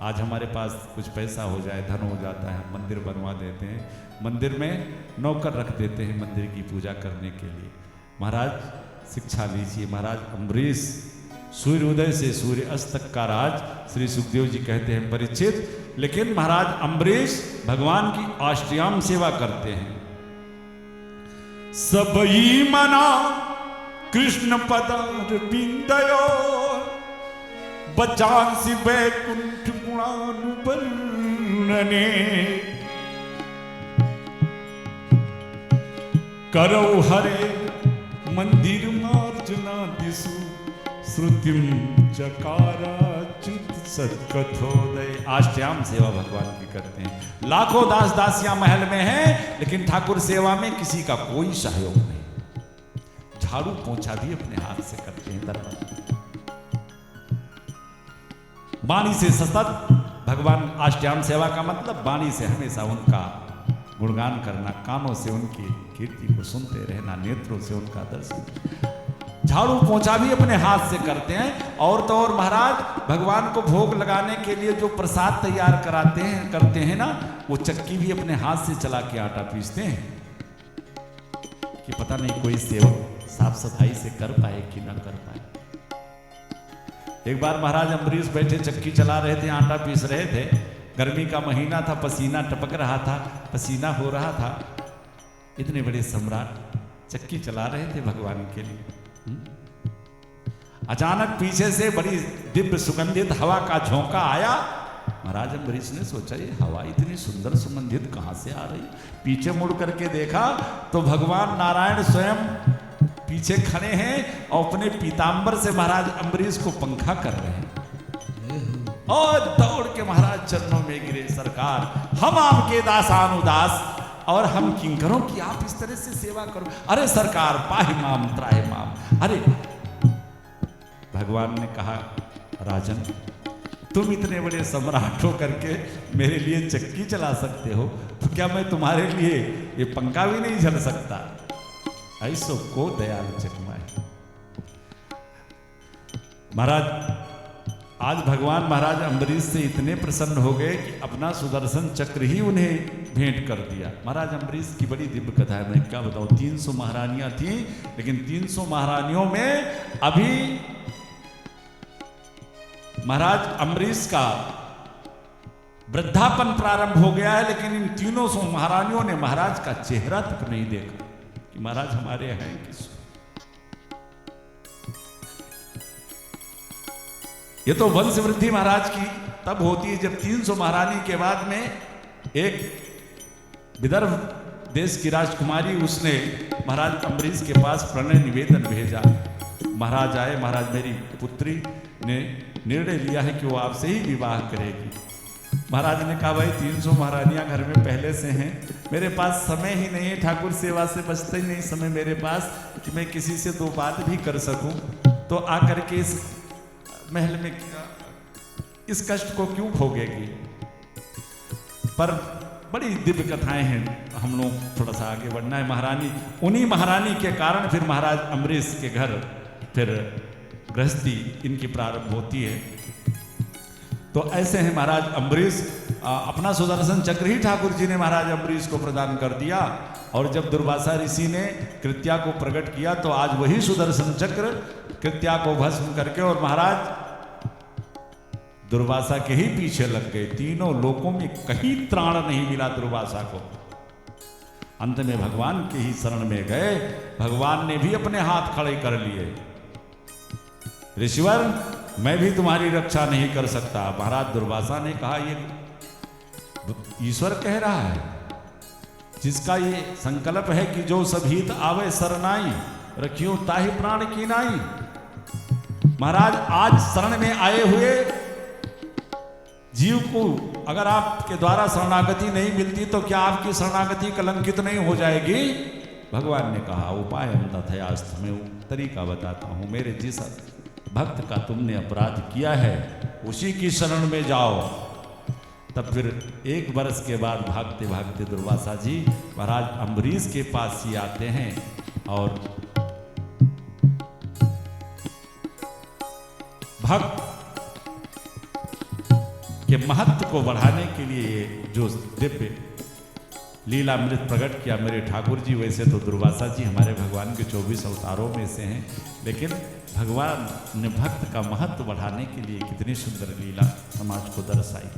S1: आज हमारे पास कुछ पैसा हो जाए, धन हो जाता है, हम मंदिर बनवा देते हैं, मंदिर में नौकर रख देते हैं मंदिर की पूजा करने के लिए। महाराज शिक्षा लीजिए, महाराज अम्बरीश सूर्य उदय से सूर्य अस्त तक का राज, श्री सुखदेव जी कहते हैं परीक्षित। लेकिन महाराज अम्बरीश भगवान की अष्टयाम सेवा करते हैं। सबई मना कृष्ण पदारविंदयो बचांसि वैकुंठ गुणानुवर्णने करो हरे मंदिर मार्जना दिशु श्रुतिम चकाराच्युत सत्कथोदय। अष्टयाम सेवा भगवान की करते हैं। लाखों दास दासियां महल में हैं, लेकिन ठाकुर सेवा में किसी का कोई सहयोग नहीं। झाड़ू पोंछा भी अपने हाथ से करते हैं दरबार। वाणी से सतत भगवान अष्टयाम सेवा का मतलब वाणी से हमेशा उनका गुणगान करना, कानों से उनकी कीर्ति को सुनते रहना, नेत्रों से उनका दर्शन। झाड़ू पोंछा भी अपने हाथ से करते हैं। और तो और महाराज भगवान को भोग लगाने के लिए जो प्रसाद तैयार करते हैं ना, वो चक्की भी अपने हाथ से चला के आटा पीसते हैं कि पता नहीं कोई सेवक साफ सफाई से कर पाए कि ना कर पाए। एक बार महाराज अम्बरीश बैठे चक्की चला रहे थे, आटा पीस रहे थे, गर्मी का महीना था, पसीना टपक रहा था, पसीना हो रहा था। इतने बड़े सम्राट चक्की चला रहे थे भगवान के लिए। अचानक पीछे से बड़ी दिव्य सुगंधित हवा का झोंका आया। महाराज अम्बरीश ने सोचा ये हवा इतनी सुंदर सुगंधित कहां से आ रही। पीछे मुड़ करके देखा तो भगवान नारायण स्वयं पीछे खड़े हैं और अपने पीतांबर से महाराज अम्बरीश को पंखा कर रहे हैं। और दौड़ के महाराज चरणों में गिरे, सरकार हम आपके दासानुदास और हम किंकरों की आप इस तरह से सेवा करो। अरे सरकार पाहि माम त्राहि माम। अरे भगवान ने कहा राजन तुम इतने बड़े सम्राट हो करके मेरे लिए चक्की चला सकते हो, तो क्या मैं तुम्हारे लिए ये पंखा भी नहीं झल सकता। ऐसो को दयाल चकमाए। महाराज आज भगवान महाराज अम्बरीश से इतने प्रसन्न हो गए कि अपना सुदर्शन चक्र ही उन्हें भेंट कर दिया। महाराज अम्बरीश की बड़ी दिव्य कथा है, मैं क्या बताऊं। 300 महारानियां थीं, लेकिन 300 महारानियों में अभी महाराज अम्बरीश का वृद्धापन प्रारंभ हो गया है, लेकिन इन 300 महारानियों ने महाराज का चेहरा तक नहीं देखा कि महाराज हमारे हैं किस। ये तो वंश वृद्धि महाराज की तब होती है जब 300 महारानी के बाद में एक विदर्भ देश की राजकुमारी उसने महाराज अम्बरीश के पास प्रणय निवेदन भेजा। महाराज आए, महाराज मेरी पुत्री ने निर्णय लिया है कि वो आपसे ही विवाह करेगी। महाराज ने कहा भाई 300 महारानियां घर में पहले से हैं, मेरे पास समय ही नहीं है, ठाकुर सेवा से बचता ही नहीं समय मेरे पास कि मैं किसी से दो बात भी कर सकूं। तो आकर के इस महल में इस कष्ट को क्यों भोगेगी। पर बड़ी दिव्य कथाएं हैं, हम लोग थोड़ा सा आगे बढ़ना है। महारानी, उन्हीं महारानी के कारण फिर महाराज अम्बरीश के घर फिर गृहस्थी इनकी प्रारंभ होती है। तो ऐसे हैं महाराज अम्बरीश। अपना सुदर्शन चक्र ही ठाकुर जी ने महाराज अम्बरीश को प्रदान कर दिया। और जब दुर्वासा ऋषि ने कृत्या को प्रकट किया तो आज वही सुदर्शन चक्र कृत्या को भस्म करके और महाराज दुर्वासा के ही पीछे लग गए। तीनों लोकों में कहीं त्राण नहीं मिला दुर्वासा को। अंत में भगवान के ही शरण में गए। भगवान ने भी अपने हाथ खड़े कर लिए, ऋषिवर मैं भी तुम्हारी रक्षा नहीं कर सकता। महाराज दुर्वासा ने कहा ये ईश्वर कह रहा है, जिसका ये संकल्प है कि जो सभीत आवे सरनाई रखियो ताहि प्राण की नाई। महाराज आज शरण में आए हुए जीव को अगर आपके द्वारा शरणागति नहीं मिलती तो क्या आपकी शरणागति कलंकित नहीं हो जाएगी? भगवान ने कहा उपाय तथयास्थ, मैं तरीका बताता हूं। मेरे जिस भक्त का तुमने अपराध किया है उसी की शरण में जाओ। तब फिर 1 वर्ष के बाद भागते भागते दुर्वासा जी महाराज अम्बरीश के पास ही आते हैं और भक्त के महत्व को बढ़ाने के लिए जो दिव्य लीलामृत प्रकट किया मेरे ठाकुर जी। वैसे तो दुर्वासा जी हमारे भगवान के 24 अवतारों में से हैं, लेकिन भगवान ने भक्त का महत्व बढ़ाने के लिए कितनी सुंदर लीला समाज को दर्शाई।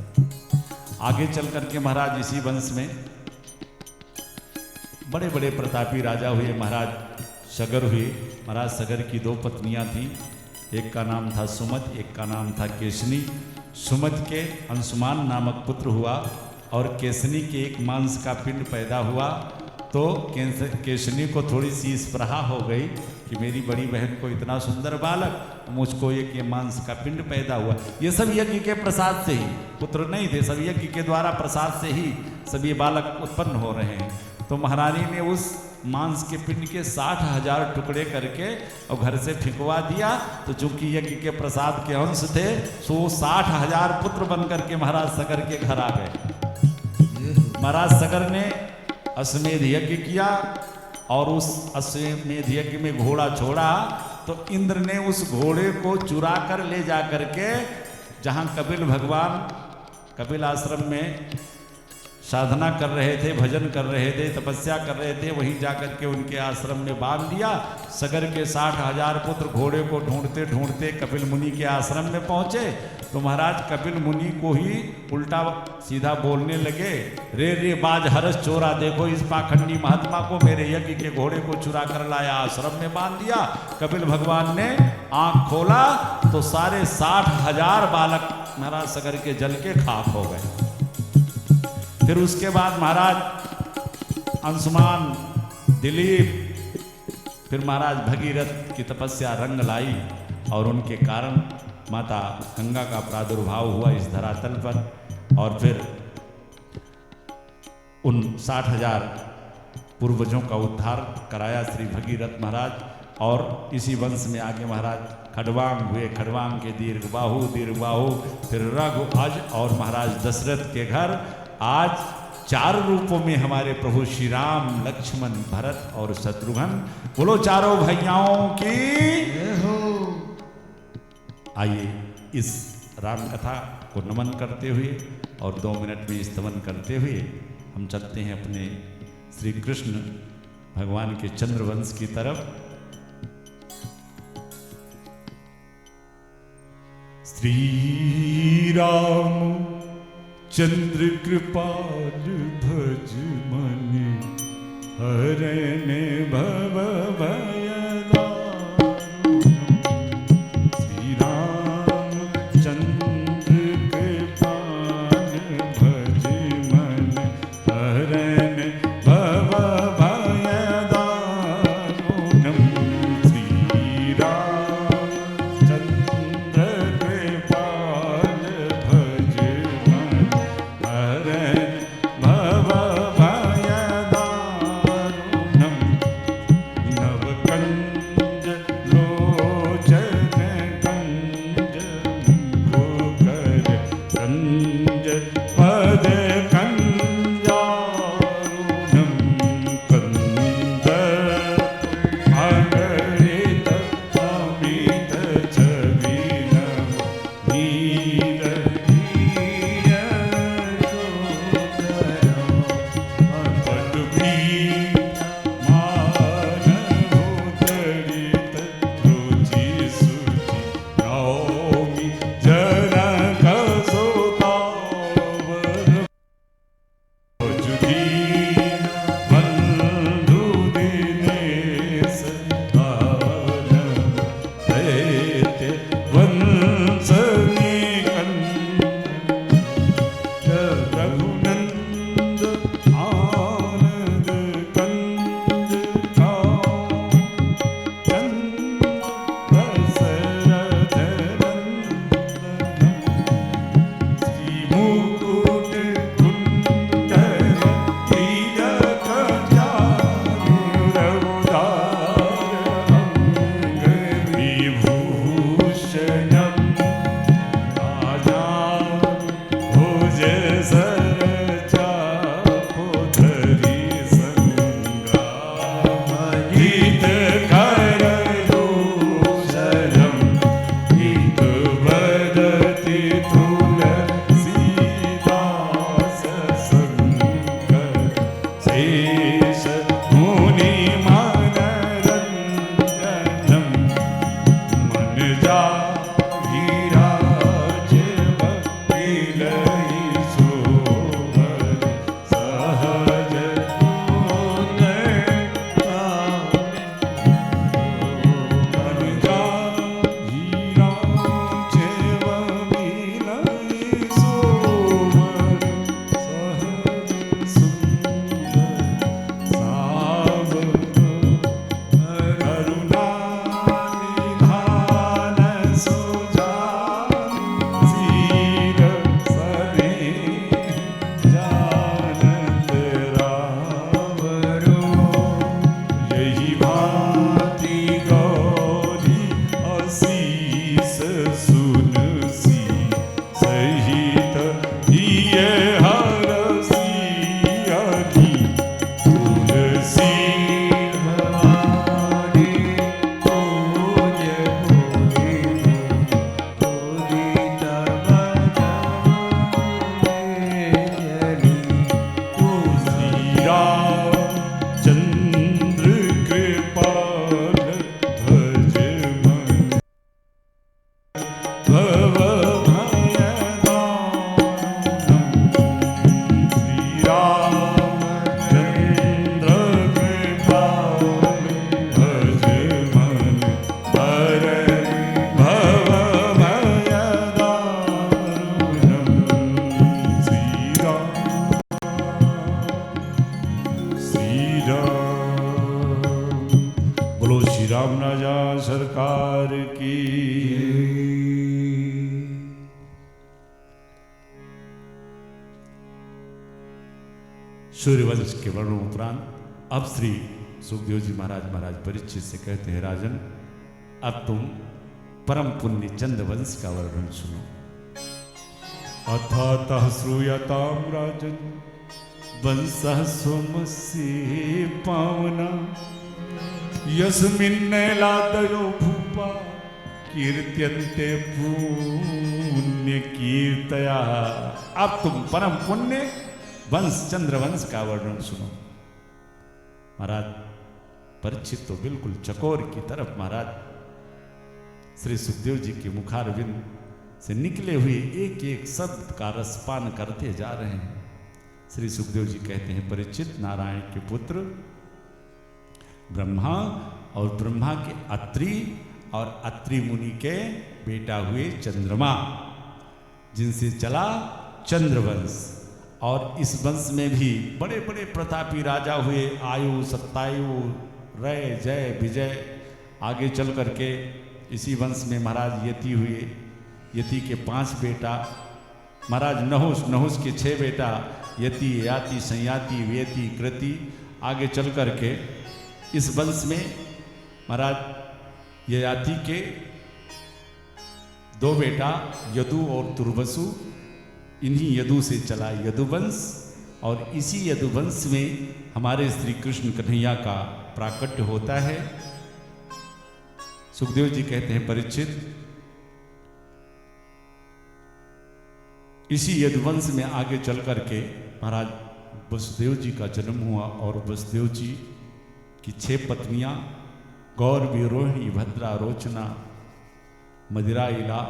S1: आगे चल करके महाराज इसी वंश में बड़े बड़े प्रतापी राजा हुए। महाराज सगर हुए। महाराज सगर की 2 पत्नियां थीं, एक का नाम था सुमत, एक का नाम था केशनी। सुमत के अंशुमान नामक पुत्र हुआ और केशनी के एक मांस का पिंड पैदा हुआ। तो केशनी को थोड़ी सी स्पृहा हो गई कि मेरी बड़ी बहन को इतना सुंदर बालक, मुझको एक ये मांस का पिंड पैदा हुआ। ये सब यज्ञ के प्रसाद से ही, पुत्र नहीं थे, सब यज्ञ के द्वारा प्रसाद से ही सब ये बालक उत्पन्न हो रहे हैं। तो महारानी ने उस मांस के पिंड के 60,000 टुकड़े करके और घर से फिकवा दिया। तो चूंकि यज्ञ के प्रसाद के अंश थे सो 60,000 पुत्र बन करके महाराज सगर के घर आ गए। महाराज सगर ने अश्वमेध यज्ञ किया और उस अश्वमेध यज्ञ में घोड़ा छोड़ा तो इंद्र ने उस घोड़े को चुरा कर ले जा करके जहाँ कपिल भगवान कपिल आश्रम में साधना कर रहे थे, भजन कर रहे थे, तपस्या कर रहे थे, वहीं जाकर के उनके आश्रम में बांध दिया। सगर के 60,000 पुत्र घोड़े को ढूंढते ढूंढते कपिल मुनि के आश्रम में पहुंचे तो महाराज कपिल मुनि को ही उल्टा सीधा बोलने लगे, रे रे बाज हरस चोरा, देखो इस पाखंडी महात्मा को मेरे यज्ञ के घोड़े को चुरा कर लाया, आश्रम में बांध दिया। कपिल भगवान ने आंख खोला तो सारे 60,000 बालक महाराज सगर के जल के खाक हो गए। फिर उसके बाद महाराज अंशुमान, दिलीप, फिर महाराज भगीरथ की तपस्या रंग लाई और उनके कारण माता गंगा का प्रादुर्भाव हुआ इस धरातल पर। और फिर उन 60,000 पूर्वजों का उद्धार कराया श्री भगीरथ महाराज। और इसी वंश में आगे महाराज खड़वांग हुए, खड़वांग के दीर्घबाहु, फिर रघु, अज और महाराज दशरथ के घर आज 4 रूपों में हमारे प्रभु श्री राम, लक्ष्मण, भरत और शत्रुघ्न। बोलो चारों भैयाओं की। आइए इस राम कथा को नमन करते हुए और 2 मिनट में स्तवन करते हुए हम चलते हैं अपने श्री कृष्ण भगवान के चंद्रवंश की तरफ। श्री राम चंद्र कृपाल भज मन, हरण भव भय दारुण। श्री राम चंद्र कृपाल भज मन, हरण भव भय दारुणम। श्री राम चंद्र कृपाल भज मन, हरण भव भय दारुणम। नव श्याम राजा सरकार की। सूर्यवंश के वर्णों उपरांत अब श्री सुखदेव जी महाराज परीक्षित से कहते हैं, राजन अब तुम परम पुण्य चंद्रवंश का वर्णन सुनो। अथातः श्रूयताम राजन वंशः सोमस्य पावना यस्मिन्नैलादयो भूपा कीर्त्यन्ते पुण्य कीर्तया। अब तुम परम पुण्य वंश चंद्रवंश का वर्णन सुनो। महाराज परीक्षित तो बिल्कुल चकोर की तरफ महाराज श्री सुखदेव जी के मुखारविंद से निकले हुए एक एक शब्द का रसपान करते जा रहे हैं। श्री सुखदेव जी कहते हैं, परीक्षित नारायण के पुत्र ब्रह्मा और ब्रह्मा के अत्रि और अत्रि मुनि के बेटा हुए चंद्रमा, जिनसे चला चंद्रवंश। और इस वंश में भी बड़े बड़े प्रतापी राजा हुए, आयु सत्तायु रय जय विजय। आगे चल करके इसी वंश में महाराज यति हुए, यति के 5 बेटा, महाराज नहुष के 6 बेटा, यति याति संयाति वेति कृति। आगे चल करके इस वंश में महाराज ययाति के 2 बेटा यदु और तुर्वसु, इन्हीं यदु से चला यदुवंश। और इसी यदुवंश में हमारे श्री कृष्ण कन्हैया का प्राकट्य होता है। सुखदेव जी कहते हैं, परीक्षित इसी यदुवंश में आगे चल करके महाराज वसुदेव जी का जन्म हुआ। और वसुदेव जी की 6 पत्नियां गौरवी, रोहिणी, भद्रा, रोचना, मदिरा, इला।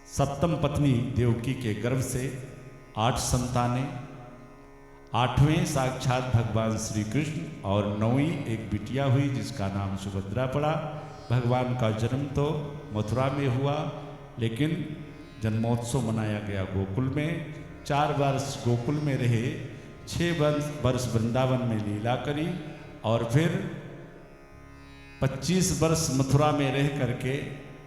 S1: 7वीं पत्नी देवकी के गर्भ से 8 संतानें, 8वें साक्षात भगवान श्री कृष्ण और 9वीं एक बिटिया हुई जिसका नाम सुभद्रा पड़ा। भगवान का जन्म तो मथुरा में हुआ, लेकिन जन्मोत्सव मनाया गया गोकुल में। 4 वर्ष गोकुल में रहे, 6 वर्ष वृंदावन में लीला करी और फिर 25 वर्ष मथुरा में रह करके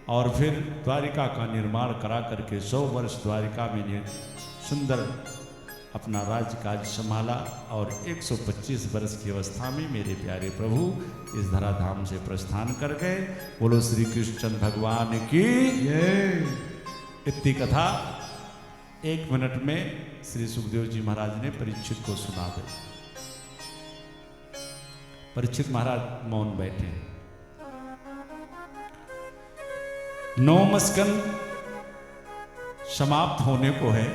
S1: और फिर द्वारिका का निर्माण करा करके 100 वर्ष द्वारिका में सुंदर अपना राजकाज संभाला। और 125 वर्ष की अवस्था में मेरे प्यारे प्रभु इस धराधाम से प्रस्थान कर गए। बोलो श्री कृष्ण भगवान की इतनी कथा 1 मिनट में श्री सुखदेव जी महाराज ने परीक्षित को सुना दी। परीक्षित महाराज मौन बैठे। 9वां स्कंद समाप्त होने को है।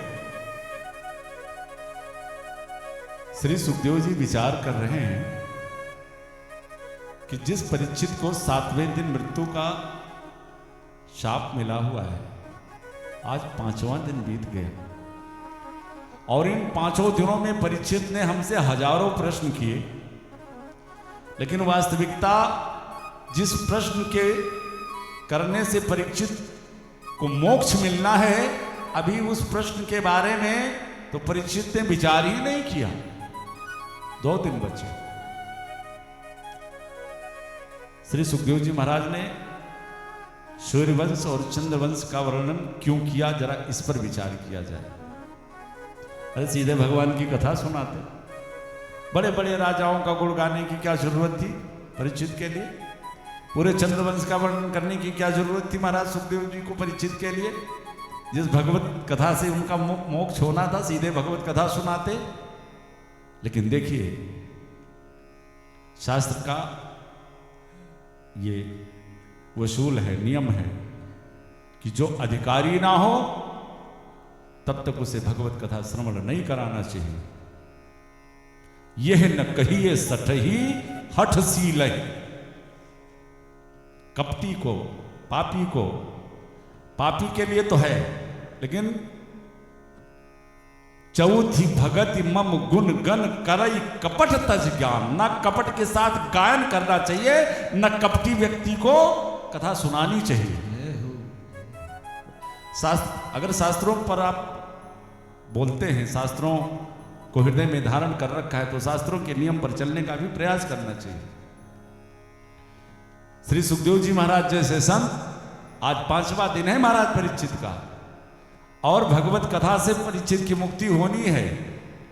S1: श्री सुखदेव जी विचार कर रहे हैं कि जिस परीक्षित को 7वें दिन मृत्यु का शाप मिला हुआ है, आज 5वां दिन बीत गया और इन 5 दिनों में परीक्षित ने हमसे हजारों प्रश्न किए, लेकिन वास्तविकता जिस प्रश्न के करने से परीक्षित को मोक्ष मिलना है, अभी उस प्रश्न के बारे में तो परीक्षित ने विचार ही नहीं किया। 2 दिन बचे। श्री सुखदेव जी महाराज ने सूर्यवंश और चंद्रवंश का वर्णन क्यों किया, जरा इस पर विचार किया जाए। अरे सीधे भगवान की कथा सुनाते, बड़े बड़े राजाओं का गुण गाने की क्या जरूरत थी परीक्षित के लिए? पूरे चंद्रवंश का वर्णन करने की क्या जरूरत थी महाराज सुखदेव जी को परीक्षित के लिए? जिस भगवत कथा से उनका मोक्ष होना था, सीधे भगवत कथा सुनाते। लेकिन देखिए, शास्त्र का ये वसूल है, नियम है कि जो अधिकारी ना हो तब तक उसे भगवत कथा श्रवण नहीं कराना चाहिए। यह न कहिए सठही हठशील, कपटी को, पापी के लिए तो है, लेकिन चौथी भगति मम गुण गण करई कपट तज ज्ञान। न कपट के साथ गायन करना चाहिए, न कपटी व्यक्ति को कथा सुनानी चाहिए। अगर शास्त्रों पर आप बोलते हैं, शास्त्रों को हृदय में धारण कर रखा है, तो शास्त्रों के नियम पर चलने का भी प्रयास करना चाहिए। श्री सुखदेव जी महाराज जैसे संत, आज 5वां दिन है महाराज परीक्षित का, और भगवत कथा से परीक्षित की मुक्ति होनी है।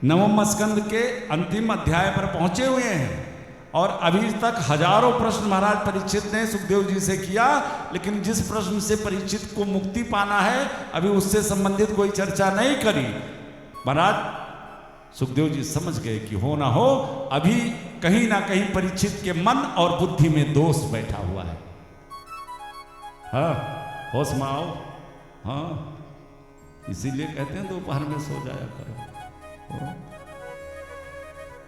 S1: 9वें स्कंद के अंतिम अध्याय पर पहुंचे हुए हैं और अभी तक हजारों प्रश्न महाराज परीक्षित ने सुखदेव जी से किया, लेकिन जिस प्रश्न से परीक्षित को मुक्ति पाना है अभी उससे संबंधित कोई चर्चा नहीं करी। महाराज सुखदेव जी समझ गए कि हो ना हो अभी कहीं ना कहीं परीक्षित के मन और बुद्धि में दोष बैठा हुआ है। हाँ, होश में आओ। हाँ, इसीलिए कहते हैं दोपहर में सो जाया करो।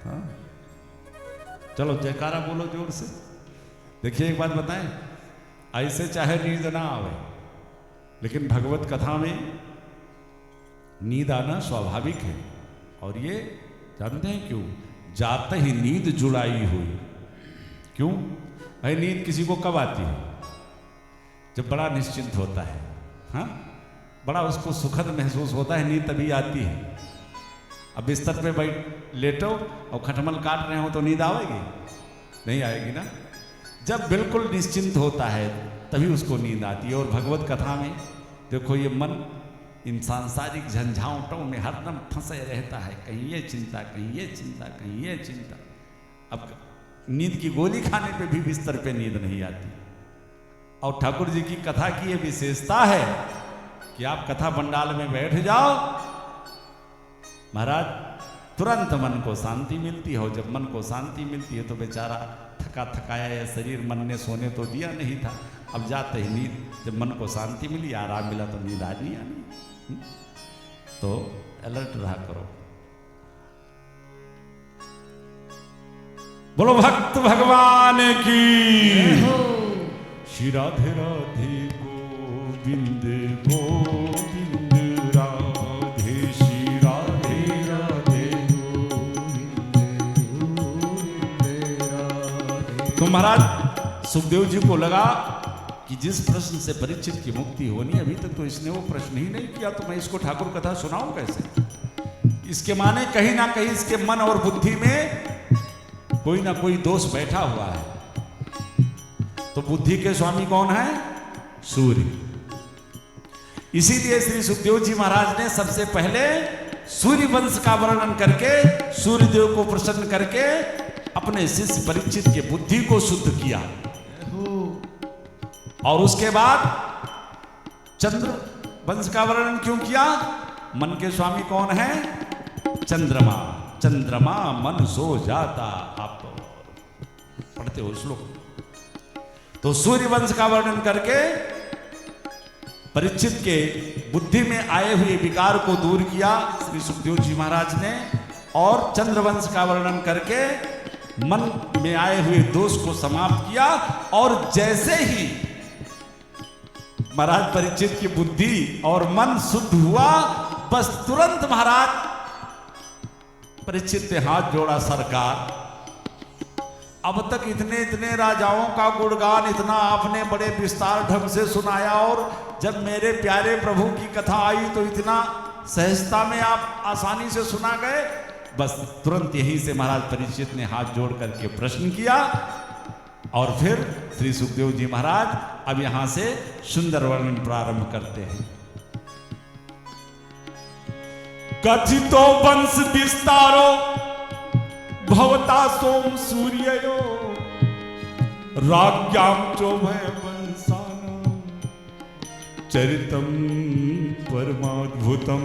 S1: हाँ, चलो जयकारा बोलो जोर से। देखिए एक बात बताएं, ऐसे चाहे नींद ना आवे, लेकिन भगवत कथा में नींद आना स्वाभाविक है। और ये जानते हैं क्यों? जाते ही नींद जुड़ाई हुई। क्यों? भाई नींद किसी को कब आती है? जब बड़ा निश्चिंत होता है। हाँ, बड़ा उसको सुखद महसूस होता है, नींद तभी आती है। अब बिस्तर पे बैठ लेटो और खटमल काट रहे हो तो नींद आएगी? नहीं आएगी ना। जब बिल्कुल निश्चिंत होता है तभी उसको नींद आती है। और भगवत कथा में देखो, ये मन इन सांसारिक झंझावटों में हरदम फंसे रहता है, कहीं ये चिंता, कहीं ये चिंता, कहीं ये चिंता। अब नींद की गोली खाने पे भी बिस्तर पे नींद नहीं आती। और ठाकुर जी की कथा की ये विशेषता है कि आप कथा पंडाल में बैठ जाओ, महाराज तुरंत मन को शांति मिलती है। और जब मन को शांति मिलती है तो बेचारा थका थकाया या शरीर मन ने सोने तो दिया नहीं था, अब जाते ही नींद, जब मन को शांति मिली, आराम मिला तो नींद आज नहीं आनी। तो अलर्ट रहा करो। बोलो भक्त भगवान की। श्री राधे राधे गोविंद गोविंद राधे, श्री राधे राधे गोविंद राधे। तो महाराज सुखदेव जी को लगा कि जिस प्रश्न से परीक्षित की मुक्ति होनी, अभी तक तो इसने वो प्रश्न ही नहीं किया, तो मैं इसको ठाकुर कथा सुनाऊं कैसे? इसके माने कहीं ना कहीं इसके मन और बुद्धि में कोई ना कोई दोष बैठा हुआ है। तो बुद्धि के स्वामी कौन है? सूर्य। इसीलिए श्री सुखदेव जी महाराज ने सबसे पहले सूर्य वंश का वर्णन करके, सूर्यदेव को प्रसन्न करके अपने शिष्य परीक्षित के बुद्धि को शुद्ध किया। और उसके बाद चंद्र वंश का वर्णन क्यों किया? मन के स्वामी कौन है? चंद्रमा। चंद्रमा मन सो जाता। आप तो पढ़ते हो श्लोक। तो सूर्य वंश का वर्णन करके परीक्षित के बुद्धि में आए हुए विकार को दूर किया श्री सुखदेव जी महाराज ने, और चंद्रवंश का वर्णन करके मन में आए हुए दोष को समाप्त किया। और जैसे ही महाराज परीक्षित की बुद्धि और मन शुद्ध हुआ, बस तुरंत महाराज परीक्षित ने हाथ जोड़ा, सरकार अब तक इतने राजाओं का गुणगान इतना आपने बड़े विस्तार ढंग से सुनाया, और जब मेरे प्यारे प्रभु की कथा आई तो इतना सहजता में आप आसानी से सुना गए। बस तुरंत यहीं से महाराज परीक्षित ने हाथ जोड़ करके प्रश्न किया। और फिर श्री सुखदेव जी महाराज अब यहां से सुंदर वर्णन प्रारंभ करते हैं। कथितो वंश विस्तारो भवता सोम सूर्यो, राज्ञां चोभय वंशानां चरितम परमाद्भुतम।